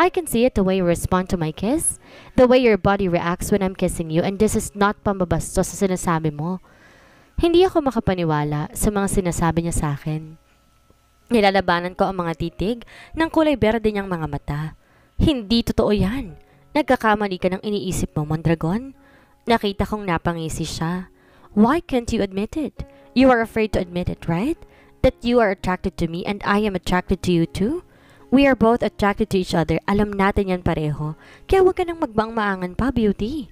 I can see it the way you respond to my kiss, the way your body reacts when I'm kissing you, and this is not pambabastos sa sinasabi mo. Hindi ako makapaniwala sa mga sinasabi niya sa akin. Nilalabanan ko ang mga titig ng kulay berde niyang mga mata. Hindi totoo yan. Nagkakamali ka ng iniisip mo, Mondragon. Nakita kong napangisi siya. Why can't you admit it? You are afraid to admit it, right? That you are attracted to me and I am attracted to you too? We are both attracted to each other. Alam natin yan pareho. Kaya huwag ka nang magbangmaangan pa, Beauty.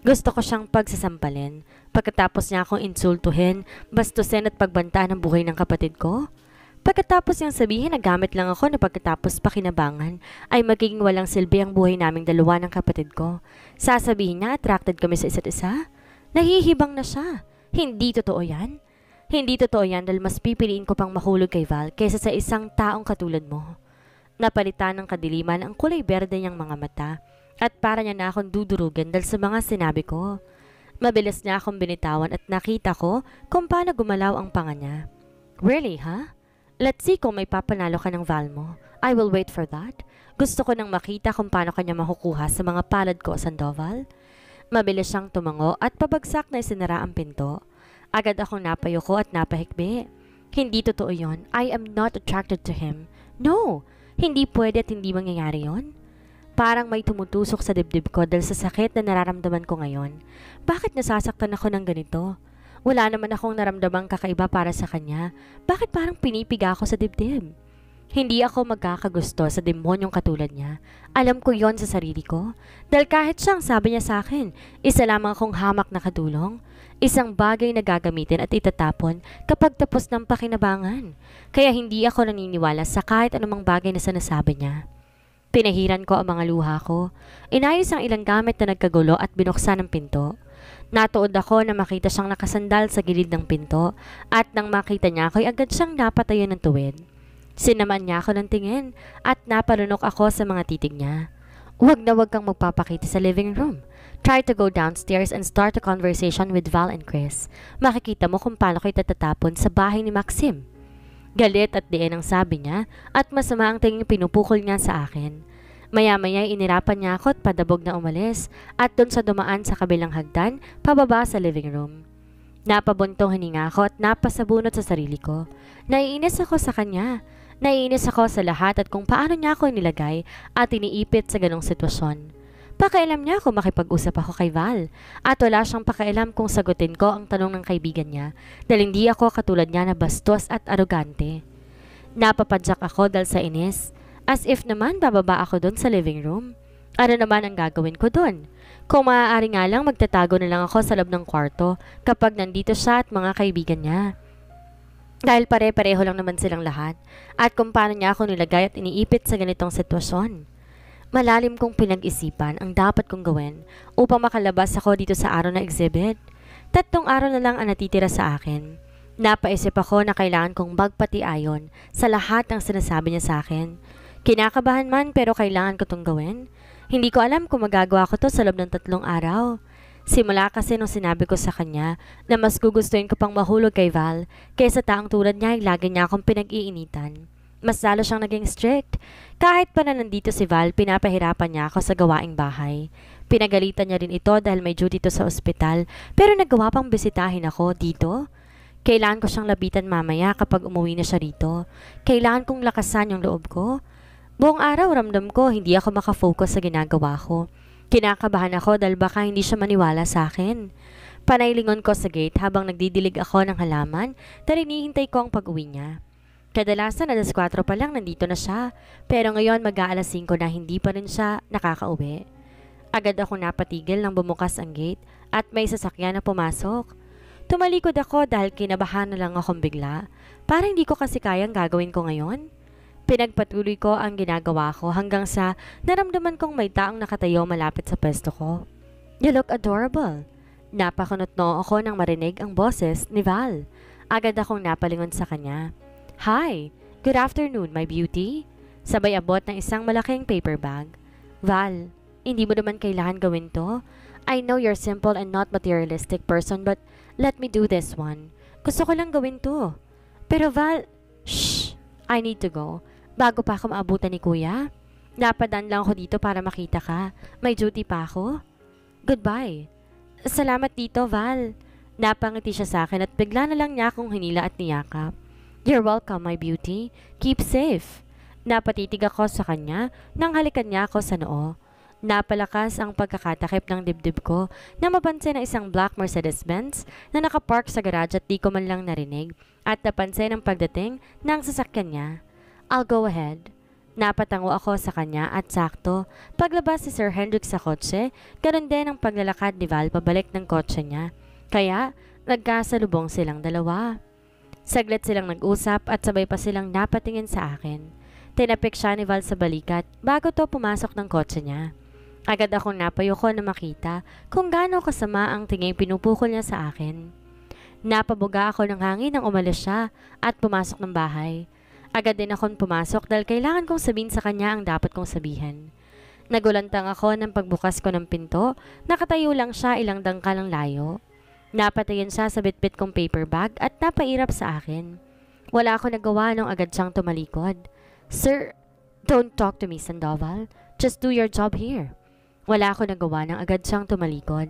Gusto ko siyang pagsasampalin. Pagkatapos niya akong insultuhin, bastusin at pagbantaan ang buhay ng kapatid ko. Pagkatapos niyang sabihin na gamit lang ako na pagkatapos pakinabangan ay magiging walang silbi ang buhay naming dalawa ng kapatid ko. Sasabihin niya attracted kami sa isa't isa? Nahihibang na siya. Hindi totoo yan. Hindi totoo yan dahil mas pipiliin ko pang mahulog kay Val kaysa sa isang taong katulad mo. Napalitan ng kadiliman ang kulay berde niyang mga mata at para niya na akong dudurugin dahil sa mga sinabi ko. Mabilis niya akong binitawan at nakita ko kung paano gumalaw ang panga niya. Really, huh? Let's see kung may papanalo ka ng Val mo. I will wait for that. Gusto ko nang makita kung paano kanya makukuha sa mga palad ko, Sandoval. Mabilis siyang tumango at pabagsak na isinara ang pinto. Agad akong napayuko at napahikbi. Hindi totoo yon. I am not attracted to him. No! Hindi pwede at hindi mangyayari yon. Parang may tumutusok sa dibdib ko dahil sa sakit na nararamdaman ko ngayon. Bakit nasasaktan ako ng ganito? Wala naman akong naramdamang kakaiba para sa kanya. Bakit parang pinipiga ako sa dibdib? Hindi ako magkakagusto sa demonyong katulad niya. Alam ko yon sa sarili ko. Dahil kahit siyang sabi niya sa akin, isa lamang akong hamak na katulong. Isang bagay na gagamitin at itatapon kapag tapos ng pakinabangan. Kaya hindi ako naniniwala sa kahit anumang bagay na sinasabi niya. Pinahiran ko ang mga luha ko. Inayos ang ilang gamit na nagkagulo at binuksan ang pinto. Natuod ako na makita siyang nakasandal sa gilid ng pinto at nang makita niya ako ay agad siyang napatayo ng tuwid. Sinaman niya ako ng tingin at napalunok ako sa mga titig niya. Huwag na huwag kang magpapakita sa living room. Try to go downstairs and start a conversation with Val and Chris. Makikita mo kung paano kayo tatatapon sa bahay ni Maxim. Galit at diin ang sabi niya at masama ang tingin pinupukol niya sa akin. Maya-maya inirapan niya ako at padabog na umalis at dun sa dumaan sa kabilang hagdan, pababa sa living room. Napabuntong hininga ako at napasabunot sa sarili ko. Naiinis ako sa kanya. Naiinis ako sa lahat at kung paano niya ako nilagay at iniipit sa ganong sitwasyon. Pakialam niya ako makipag-usap ako kay Val at wala siyang pakialam kung sagutin ko ang tanong ng kaibigan niya dahil hindi ako katulad niya na bastos at arogante. Napapadyak ako dahil sa inis. As if naman bababa ako doon sa living room. Ano naman ang gagawin ko doon? Kung maaari nga lang magtatago na lang ako sa loob ng kwarto kapag nandito siya at mga kaibigan niya. Dahil pare-pareho lang naman silang lahat at kung paano niya ako nilagay at iniipit sa ganitong sitwasyon. Malalim kong pinag-isipan ang dapat kong gawin upang makalabas ako dito sa araw na exhibit. 3 araw na lang ang natitira sa akin. Napaisip ako na kailangan kong magpatiayon sa lahat ng sinasabi niya sa akin. Kinakabahan man pero kailangan ko itong gawin. Hindi ko alam kung magagawa ko to sa loob ng 3 araw. Simula kasi nung sinabi ko sa kanya na mas gugustuhin ko pang mahulog kay Val kaysa taong tulad niya ay lagi niya akong pinag-iinitan. Mas lalo siyang naging strict. Kahit pa na nandito si Val, pinapahirapan niya ako sa gawaing bahay. Pinagalitan niya rin ito dahil may duty to sa ospital pero nagawa pang bisitahin ako dito. Kailangan ko siyang labitan mamaya kapag umuwi na siya rito. Kailangan kong lakasan yung loob ko. Buong araw ramdam ko hindi ako makafocus sa ginagawa ko. Kinakabahan ako dahil baka hindi siya maniwala sa akin. Panaylingon ko sa gate habang nagdidilig ako ng halaman dahil hinihintay ko ang pag-uwi niya. Kadalasan alas 4 pa lang nandito na siya pero ngayon mag-aalas 5 na hindi pa rin siya nakakauwi. Agad ako napatigil nang bumukas ang gate at may sasakyan na pumasok. Tumalikod ako dahil kinabahan na lang akong bigla. Parang hindi ko kasi kayang gagawin ko ngayon. Pinagpatuloy ko ang ginagawa ko hanggang sa naramdaman kong may taong nakatayo malapit sa pwesto ko. You look adorable. Napakunotno ako nang marinig ang boses ni Val. Agad akong napalingon sa kanya. Hi! Good afternoon, my beauty. Sabay abot ng isang malaking paper bag. Val, hindi mo naman kailangan gawin to. I know you're simple and not materialistic person but let me do this one. Gusto ko lang gawin to. Pero Val, shh! I need to go. Bago pa ako maabutan ni Kuya. Napadaan lang ako dito para makita ka. May duty pa ako. Goodbye. Salamat dito, Val. Napangiti siya sa akin at bigla na lang niya akong hinila at niyakap. You're welcome, my beauty. Keep safe. Napatitig ako sa kanya nang halikan niya ako sa noo. Napalakas ang pagkakatakip ng dibdib ko na mapansin ang isang black Mercedes-Benz na nakapark sa garage at di ko man lang narinig at napansin ang pagdating ng sasakyan niya. I'll go ahead. Napatango ako sa kanya at sakto, paglabas si Sir Hendrik sa kotse, ganun din ang paglalakad ni Val pabalik ng kotse niya. Kaya, nagkasalubong silang dalawa. Saglit silang nag-usap at sabay pa silang napatingin sa akin. Tinapik siya ni Val sa balikat bago to pumasok ng kotse niya. Agad akong napayoko na makita kung gaano kasama ang tinging pinupukol niya sa akin. Napabuga ako ng hangin nang umalis siya at pumasok ng bahay. Agad din akong pumasok dahil kailangan kong sabihin sa kanya ang dapat kong sabihin. Nagulantang ako ng pagbukas ko ng pinto, nakatayo lang siya ilang dangkalang layo. Napatingin siya sa bitbit kong paper bag at napairap sa akin. Wala ako nagawa nung agad siyang tumalikod. Sir, don't talk to me, Sandoval. Just do your job here. Wala ako nagawa nang agad siyang tumalikod.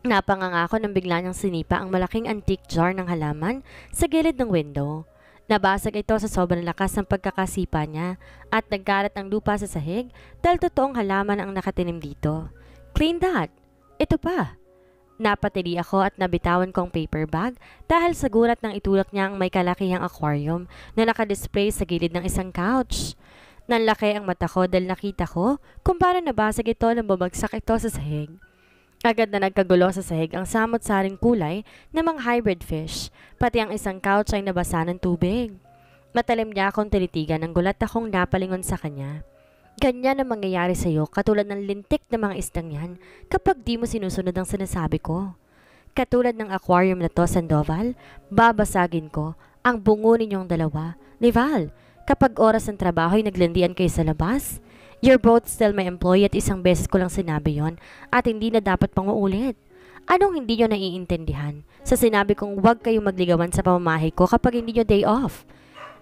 Napanganga ako nang bigla niyang sinipa ang malaking antique jar ng halaman sa gilid ng window. Nabasag ito sa sobrang lakas ng pagkakasipa niya at nagkarat ang lupa sa sahig dahil totoong halaman ang nakatinim dito. Clean that! Ito pa! Napatili ako at nabitawan ko ang paper bag dahil sa gulat nang itulak niya ang may kalakihang aquarium na nakadisplay sa gilid ng isang couch. Nanlaki ang mata ko dahil nakita ko kung paano nabasag ito nang bumagsak ito sa sahig. Agad na nagkagulo sa sahig ang samot-saring kulay ng mga hybrid fish, pati ang isang couch ay nabasa ng tubig. Matalim niya akong tinitigan ng gulat akong napalingon sa kanya. Ganyan ang mangyayari sa iyo katulad ng lintik na mga isdang yan kapag di mo sinusunod ang sinasabi ko. Katulad ng aquarium na to, Sandoval, babasagin ko ang bungo ninyong dalawa. Ni Val, kapag oras ng trabaho ay naglandian kayo sa labas, you're both still my employee at isang beses ko lang sinabi yon at hindi na dapat pang uulit. Anong hindi nyo naiintindihan sa sinabi kong huwag kayong magligawan sa pamamahay ko kapag hindi nyo day off?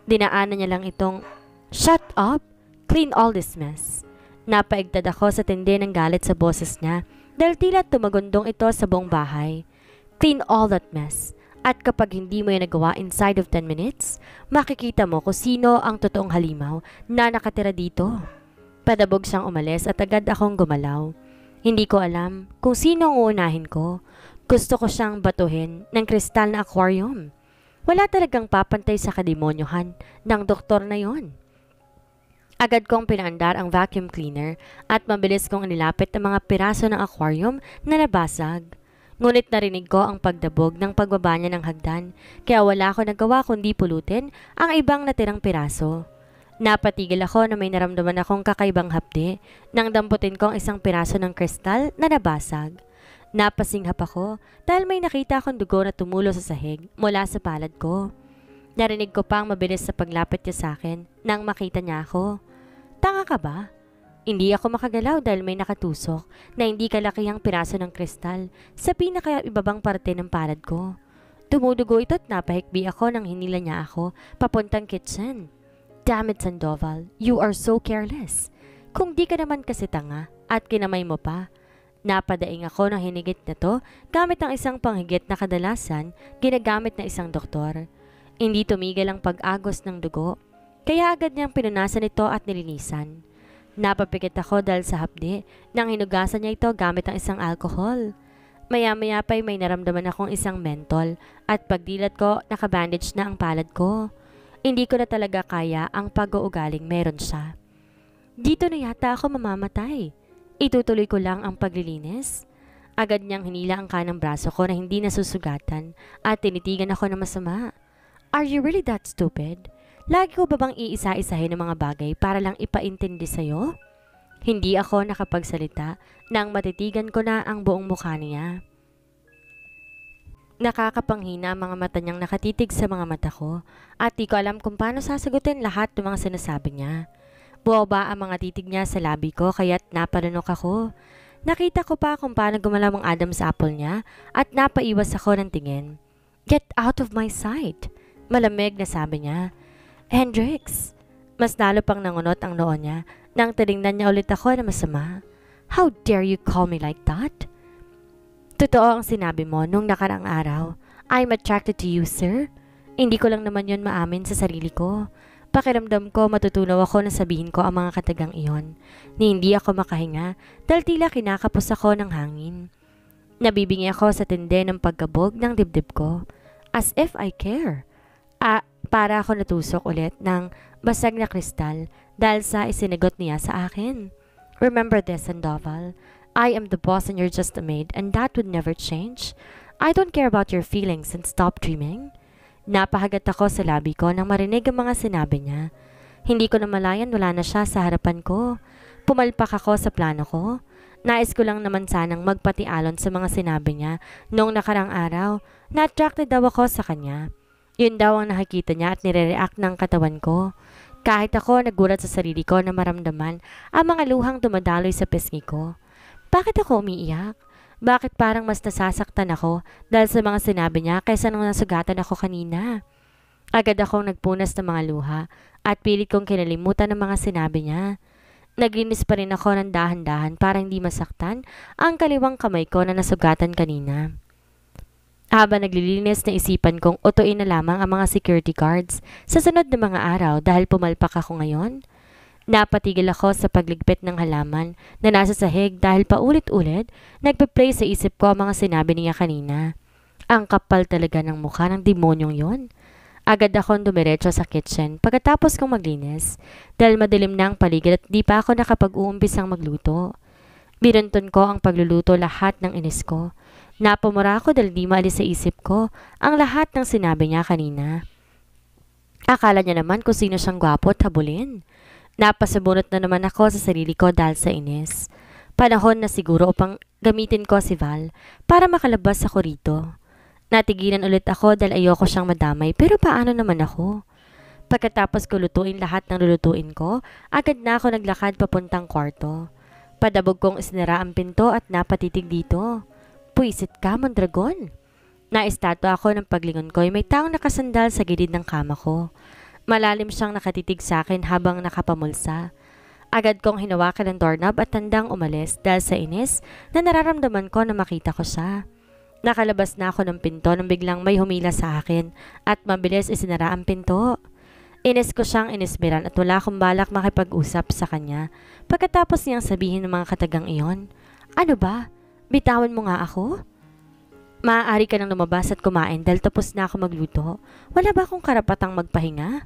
Dinaanan niya lang itong, shut up! Clean all this mess. Napaigtad ako sa tindi ng galit sa boses niya dahil tila tumagundong ito sa buong bahay. Clean all that mess. At kapag hindi mo yan nagawa inside of 10 minutes, makikita mo kung sino ang totoong halimaw na nakatira dito. Padabog siyang umalis at agad akong gumalaw. Hindi ko alam kung sino ang uunahin ko. Gusto ko siyang batuhin ng kristal na aquarium. Wala talagang papantay sa kademonyohan ng doktor na yon. Agad kong pinaandar ang vacuum cleaner at mabilis kong nilapit ang mga piraso ng aquarium na nabasag. Ngunit narinig ko ang pagdabog ng pagbaba niya ng hagdan, kaya wala ko nagawa kundi pulutin ang ibang natirang piraso. Napatigil ako na may naramdaman akong kakaibang hapdi nang damputin ko ang isang piraso ng kristal na nabasag. Napasinghap ako dahil may nakita akong dugo na tumulo sa sahig mula sa palad ko. Narinig ko pa ang mabilis sa paglapit niya sa akin nang makita niya ako. Tanga ka ba? Hindi ako makagalaw dahil may nakatusok na hindi kalakihang piraso ng kristal sa pinakaibabang parte ng palad ko. Tumudugo ito at napahikbi ako nang hinila niya ako papuntang kitchen. Damn it, Sandoval, you are so careless. Kung di ka naman kasi tanga at kinamay mo pa. Napadaing ako ng hinigit na to gamit ang isang panghigit na kadalasan ginagamit ng isang doktor. Hindi tumigil ang pag-agos ng dugo. Kaya agad niyang pinunasan ito at nilinisan. Napapikit ako dahil sa hapdi nang hinugasan niya ito gamit ang isang alcohol. Maya-maya pa'y may naramdaman akong isang mentol at pagdilat ko nakabandage na ang palad ko. Hindi ko na talaga kaya ang pag-uugaling meron siya. Dito na yata ako mamamatay. Itutuloy ko lang ang paglilinis. Agad niyang hinila ang kanang braso ko na hindi nasusugatan at tinitigan ako na masama. Are you really that stupid? Lagi ko ba bang iisa-isahin ng mga bagay para lang ipaintindi sa'yo? Hindi ako nakapagsalita nang matitigan ko na ang buong mukha niya. Nakakapanghina ang mga mata niyang nakatitig sa mga mata ko at di ko alam kung paano sasagutin lahat ng mga sinasabi niya. Buwaba ang mga titig niya sa labi ko kaya't napalunok ako. Nakita ko pa kung paano gumalaw ang Adam's apple niya at napaiwas ako ng tingin. Get out of my sight! Malamig na sabi niya. Hendrix, Mas lalo pang nangunot ang noo niya nang tinignan niya ulit ako na masama. How dare you call me like that? Totoo ang sinabi mo nung nakaraang araw. I'm attracted to you, sir. Hindi ko lang naman yon maamin sa sarili ko. Pakiramdam ko matutunaw ako na sabihin ko ang mga katagang iyon. Ni hindi ako makahinga dahil tila kinakapos ako ng hangin. Nabibingi ako sa tindi ng pagkabog ng dibdib ko. As if I care. Para ako natusok ulit ng basag na kristal dahil sa isinigot niya sa akin. Remember this, Sandoval. I am the boss and you're just a maid and that would never change. I don't care about your feelings and stop dreaming. Napahagat ako sa labi ko nang marinig ang mga sinabi niya. Hindi ko na malayan wala na siya sa harapan ko. Pumalpak ako sa plano ko. Nais ko lang naman sanang magpatialon sa mga sinabi niya noong nakarang araw. Na-attracted daw ako sa kanya. Yun daw ang nakikita niya at nire-react ng katawan ko. Kahit ako nagulat sa sarili ko na maramdaman ang mga luhang dumadaloy sa pisngi ko. Bakit ako umiiyak? Bakit parang mas nasasaktan ako dahil sa mga sinabi niya kaysa nung nasugatan ako kanina? Agad akong nagpunas ng mga luha at pilit kong kinalimutan ng mga sinabi niya. Naglinis pa rin ako ng dahan-dahan para hindi masaktan ang kaliwang kamay ko na nasugatan kanina. Habang naglilinis na isipan kong utuin na lamang ang mga security guards sa sunod na mga araw dahil pumalpak ako ngayon. Napatigil ako sa pagligpit ng halaman na nasa sahig dahil paulit-ulit nagpe-play sa isip ko ang mga sinabi niya kanina. Ang kapal talaga ng mukha ng demonyong yon. Agad akong dumiretso sa kitchen pagkatapos kong maglinis dahil madilim na ang paligid at di pa ako nakapag-uumpisang magluto. Binunton ko ang pagluluto lahat ng inis ko. Napamura ako dahil di maalis sa isip ko ang lahat ng sinabi niya kanina. Akala niya naman kung sino siyang gwapo at habulin. Napasabunot na naman ako sa sarili ko dahil sa inis. Panahon na siguro upang gamitin ko si Val para makalabas ako rito. Natigilan ulit ako dahil ayoko siyang madamay pero paano naman ako? Pagkatapos ko lutuin lahat ng lulutuin ko, agad na ako naglakad papuntang kwarto. Padabog kong isinara ang pinto at napatitig dito. Puisit ka, Mondragon. Naistatwa ako ng paglingon ko ay may taong nakasandal sa gilid ng kama ko. Malalim siyang nakatitig sa akin habang nakapamulsa. Agad kong hinawakan ang doorknob at tandang umalis dahil sa inis na nararamdaman ko na makita ko siya. Nakalabas na ako ng pinto nang biglang may humila sa akin at mabilis isinara ang pinto. Inis ko siyang inismiran at wala akong balak makipag-usap sa kanya pagkatapos niyang sabihin ng mga katagang iyon. Ano ba? Bitawan mo nga ako? Maaari ka nang lumabas at kumain dahil tapos na ako magluto. Wala ba akong karapatang magpahinga?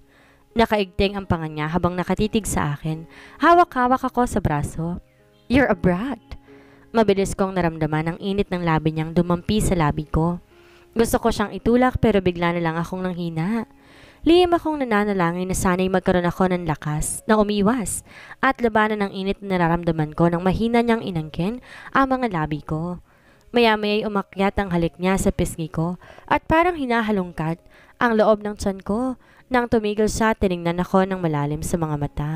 Nakaigting ang panga niya habang nakatitig sa akin. Hawak-hawak ako sa braso. You're a brat. Mabilis kong naramdaman ang init ng labi niyang dumampi sa labi ko. Gusto ko siyang itulak pero bigla na lang akong nanghina. Lihim akong nananalangin na sana'y magkaroon ako ng lakas na umiwas at labanan ng init na nararamdaman ko nang mahina niyang inangkin ang mga labi ko. Maya-maya'y umakyat ang halik niya sa pisngi ko at parang hinahalungkat ang loob ng tiyan ko. Nang tumigil siya, tiningnan ako ng malalim sa mga mata.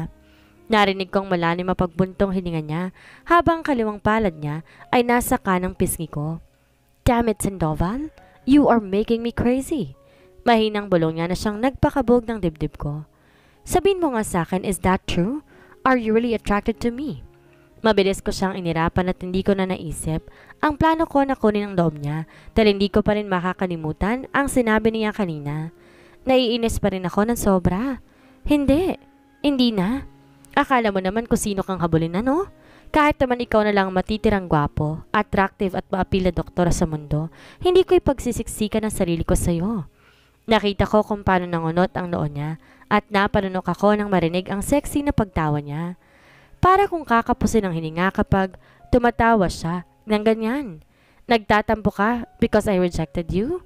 Narinig kong malalim mapagbuntong hininga niya habang kaliwang palad niya ay nasa kanang pisngi ko. Damn it, Sandoval! You are making me crazy! Mahinang bulong niya na siyang nagpakabog ng dibdib ko. Sabihin mo nga sa akin, is that true? Are you really attracted to me? Mabilis ko siyang inirapan at hindi ko na naisip ang plano ko na kunin ang loob niya dahil hindi ko pa rin makakalimutan ang sinabi niya kanina. Naiinis pa rin ako ng sobra. Hindi na. Akala mo naman kung sino kang habulin, ano? Kahit naman ikaw na lang matitirang gwapo, attractive at maapil na doktora sa mundo, hindi ko ipagsisiksikan ang sarili ko sa'yo. Nakita ko kung paano nangunot ang noo niya at napanunok ako nang marinig ang sexy na pagtawa niya. Para kung kakapusin ang hininga kapag tumatawa siya ng ganyan. Nagtatampo ka because I rejected you?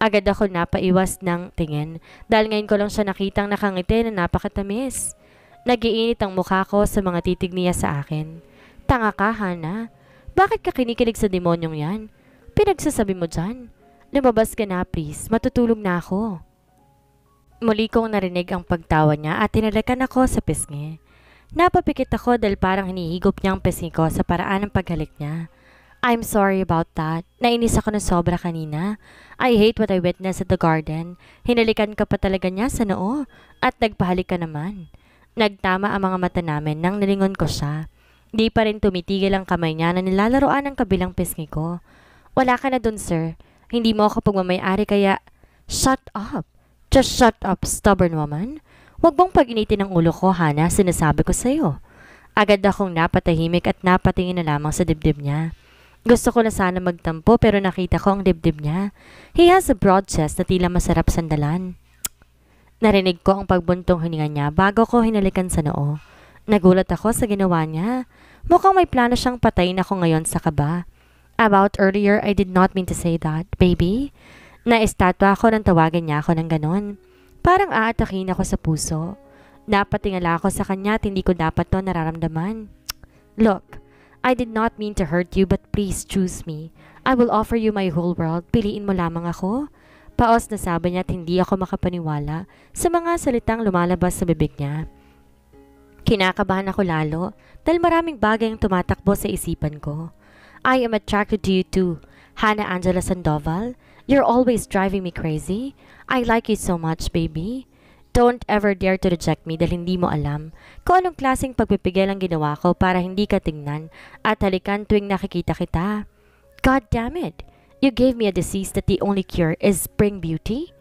Agad ako napaiwas ng tingin dahil ngayon ko lang siya nakitang nakangiti na napakatamis. Nagiinit ang mukha ko sa mga titig niya sa akin. Tanga ka, Hana. Bakit ka kinikilig sa demonyong yan? Pinagsasabi mo dyan. Lumabas ka na, please. Matutulog na ako. Muli kong narinig ang pagtawa niya at tinalakan ako sa pisngi. Napapikit ako dahil parang hinihigop niya ang pisngi ko sa paraan ng paghalik niya. I'm sorry about that. Nainis ako ng sobra kanina. I hate what I witnessed at the garden. Hinalikan ka pa talaga niya sa noo at nagpahalik ka naman. Nagtama ang mga mata namin nang nilingon ko siya. Di pa rin tumitigil ang kamay niya na nilalaroan ng kabilang pisngi ko. Wala ka na dun, sir. Hindi mo ako pagmamayari kaya... Shut up! Just shut up, stubborn woman. Huwag mong pag-initin ang ulo ko, Hana, sinasabi ko sa'yo. Agad akong napatahimik at napatingin na lamang sa dibdib niya. Gusto ko na sana magtampo pero nakita ko ang dibdib niya. He has a broad chest na tila masarap sandalan. Narinig ko ang pagbuntong hininga niya bago ko hinalikan sa noo. Nagulat ako sa ginawa niya. Mukhang may plano siyang patayin ako ngayon sa kaba. About earlier, I did not mean to say that, baby. Naistatwa ako nang tawagin niya ako ng ganon. Parang aatakin ako sa puso. Napatingala ako sa kanya at hindi ko dapat to nararamdaman. Look, I did not mean to hurt you but please choose me. I will offer you my whole world. Piliin mo lamang ako. Paos na sabi niya at hindi ako makapaniwala sa mga salitang lumalabas sa bibig niya. Kinakabahan ako lalo dahil maraming bagay ang tumatakbo sa isipan ko. I am attracted to you too, Hana Angela Sandoval. You're always driving me crazy. I like you so much, baby. Don't ever dare to reject me dahil hindi mo alam kung anong klaseng pagpipigil ang ginawa ko para hindi ka tingnan at halikan tuwing nakikita kita. God damn it! You gave me a disease that the only cure is spring beauty?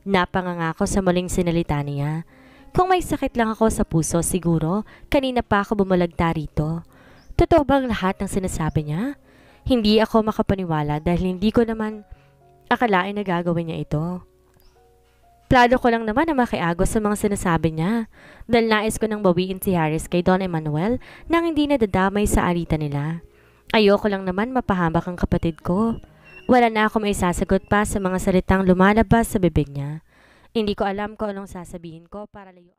Napangangako sa muling sinalita niya. Kung may sakit lang ako sa puso, siguro kanina pa ako bumulagta rito. Totoo bang lahat ng sinasabi niya? Hindi ako makapaniwala dahil hindi ko naman akalain na gagawin niya ito. Plano ko lang naman na makiagos sa mga sinasabi niya dahil nais ko nang bawiin si Harris kay Don Emmanuel nang hindi nadadamay sa alitan nila. Ayoko lang naman mapahamak ang kapatid ko. Wala na ako may sasagot pa sa mga salitang lumalabas sa bibig niya. Hindi ko alam kung anong sasabihin ko para layo.